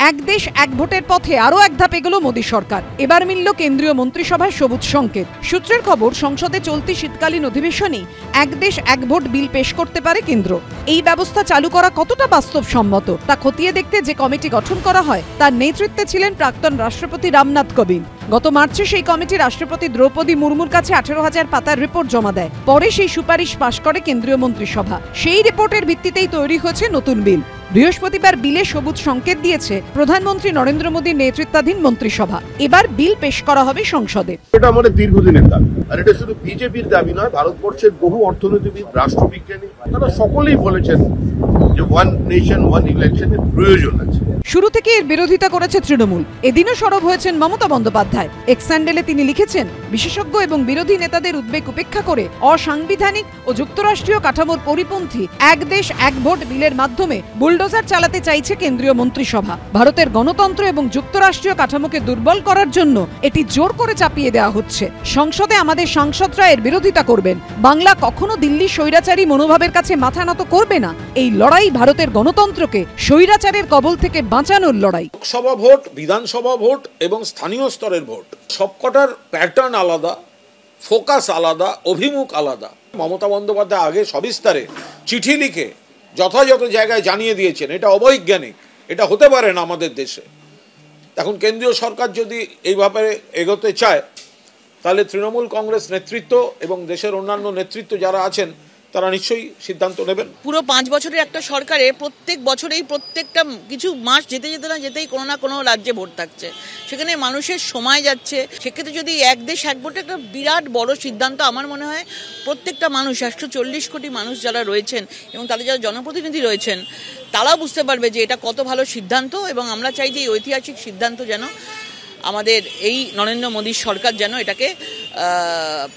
এক দেশ এক ভোটের পথে আরও এক ধাপ এগোলো মোদী সরকার। এবার মিলল কেন্দ্রীয় মন্ত্রিসভায় সবুজ সংকেত। সূত্রের খবর, সংসদে চলতি শীতকালীন অধিবেশনেই এক দেশ এক ভোট বিল পেশ করতে পারে কেন্দ্র। এই ব্যবস্থা চালু করা কতটা বাস্তবসম্মত তা খতিয়ে দেখতে যে কমিটি গঠন করা হয় তার নেতৃত্বে ছিলেন প্রাক্তন রাষ্ট্রপতি রামনাথ কোবিন্দ। গত মার্চে সেই কমিটি রাষ্ট্রপতি দ্রৌপদী মুর্মুর কাছে 18,000 পাতার রিপোর্ট জমা দেয়। পরে সেই সুপারিশ পাশ করে কেন্দ্রীয় মন্ত্রিসভা। সেই রিপোর্টের ভিত্তিতেই তৈরি হয়েছে নতুন বিল। বৃহস্পতিবার বিলে সবুজ সংকেত দিয়েছে প্রধানমন্ত্রী নরেন্দ্র মোদীর নেতৃত্বাধীন মন্ত্রিসভা। এবার বিল পেশ করা হবে সংসদে। এটা আমাদের দীর্ঘদিনের দাবি, আর এটা শুধু বিজেপির দাবি নয়, ভারতবর্ষের বহু অর্থনীতিবিদ, রাষ্ট্রবিজ্ঞানী তারা সকলেই বলেছেন যে ওয়ান নেশন ওয়ান ইলেকশনের প্রয়োজন আছে। শুরু থেকে এর বিরোধিতা করেছে তৃণমূল। এদিনও সরব হয়েছেন মমতা বন্দ্যোপাধ্যায়। এক্স হ্যান্ডেলে তিনি লিখেছেন, বিশেষজ্ঞ এবং বিরোধী নেতাদের উদ্বেগ উপেক্ষা করে অসাংবিধানিক ও যুক্তরাষ্ট্রীয় কাঠামোর পরিপন্থী এক দেশ এক ভোট বিলের মাধ্যমে বুলডোজার চালাতে চাইছে কেন্দ্রীয় মন্ত্রিসভা। ভারতের গণতন্ত্র এবং যুক্তরাষ্ট্রীয় কাঠামোকে দুর্বল করার জন্য এটি জোর করে চাপিয়ে দেওয়া হচ্ছে। সংসদে আমাদের সাংসদরা এর বিরোধিতা করবেন। বাংলা কখনো দিল্লি স্বৈরাচারী মনোভাবের কাছে মাথা নত করবে না। এই লড়াই ভারতের গণতন্ত্রকে স্বৈরাচারের কবল থেকে বাঁচানোর লড়াই। লোকসভা ভোট, বিধানসভা ভোট এবং স্থানীয় স্তরের ভোট সবকটার প্যাটার্ন আলাদা, ফোকাস আলাদা, অভিমুখ আলাদা। মমতা বন্দ্যোপাধ্যায় আগে সবিস্তারে চিঠি লিখে যথাযথ জায়গায় জানিয়ে দিয়েছেন এটা অবৈজ্ঞানিক, এটা হতে পারে না আমাদের দেশে। এখন কেন্দ্রীয় সরকার যদি এই ব্যাপারে এগোতে চায় তাহলে তৃণমূল কংগ্রেস নেতৃত্ব এবং দেশের অন্যান্য নেতৃত্ব যারা আছেন তারা নিশ্চয়ই সিদ্ধান্ত নেবেন। পুরো 5 বছরের একটা সরকারে প্রত্যেক বছরেই প্রত্যেকটা কিছু মাস যেতে না যেতেই কোনো না কোনো রাজ্যে ভোট থাকছে, সেখানে মানুষের সময় যাচ্ছে। সেক্ষেত্রে যদি এক দেশ এক ভোট একটা বিরাট বড় সিদ্ধান্ত, আমার মনে হয় প্রত্যেকটা মানুষ 140 কোটি মানুষ যারা রয়েছেন এবং তাদের যারা জনপ্রতিনিধি রয়েছেন তারা বুঝতে পারবে যে এটা কত ভালো সিদ্ধান্ত। এবং আমরা চাই যে এই ঐতিহাসিক সিদ্ধান্ত যেন আমাদের এই নরেন্দ্র মোদীর সরকার যেন এটাকে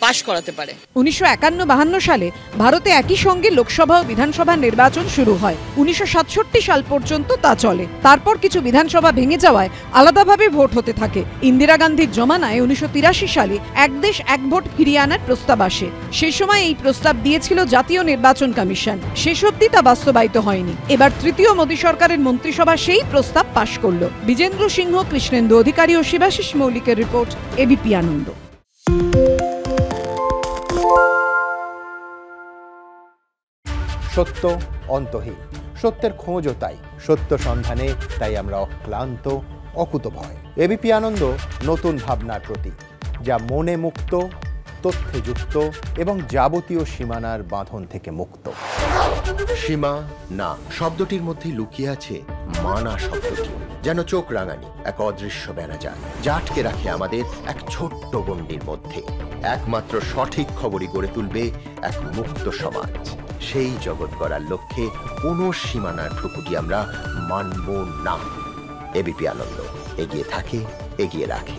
পাশ করাতে পারে। 1951-52 সালে ভারতে একই সঙ্গে লোকসভা ও বিধানসভা নির্বাচন শুরু হয়। 1967 সাল পর্যন্ত তা চলে। তারপর কিছু বিধানসভা ভেঙে যাওয়ায় আলাদাভাবে ভোট হতে থাকে। ইন্দিরা গান্ধীর জমানায় 1983 সালে এক দেশ এক ভোট ফিরিয়ে আনার প্রস্তাব আসে। সেই সময় এই প্রস্তাব দিয়েছিল জাতীয় নির্বাচন কমিশন। শেষ অবধি তা বাস্তবায়িত হয়নি। এবার তৃতীয় মোদী সরকারের মন্ত্রিসভা সেই প্রস্তাব পাশ করল। বিজেন্দ্র সিংহ, কৃষ্ণেন্দু অধিকারী ও শিবাশিস মৌলিকের রিপোর্ট, এবিপি আনন্দ। সত্য অন্তহীন, সত্যের খোঁজও তাই। সত্য সন্ধানে তাই আমরা অক্লান্ত, অকুতভয়। এবিপি আনন্দ নতুন ভাবনার প্রতীক, যা মনে মুক্ত, তথ্যে যুক্ত এবং যাবতীয় সীমানার বাঁধন থেকে মুক্ত। সীমা না শব্দটির মধ্যে লুকিয়ে আছে মানা শব্দটি, যেন চোখ রাঙানি এক অদৃশ্য বেড়াজাল, যা আটকে রাখে আমাদের এক ছোট্ট গণ্ডির মধ্যে। একমাত্র সঠিক খবরই গড়ে তুলবে এক মুক্ত সমাজ। সেই জগৎ গড়ার লক্ষ্যে কোনো সীমানার ঠুকুটি আমরা মানব না। এবিপি আনন্দ এগিয়ে থাকে, এগিয়ে রাখে।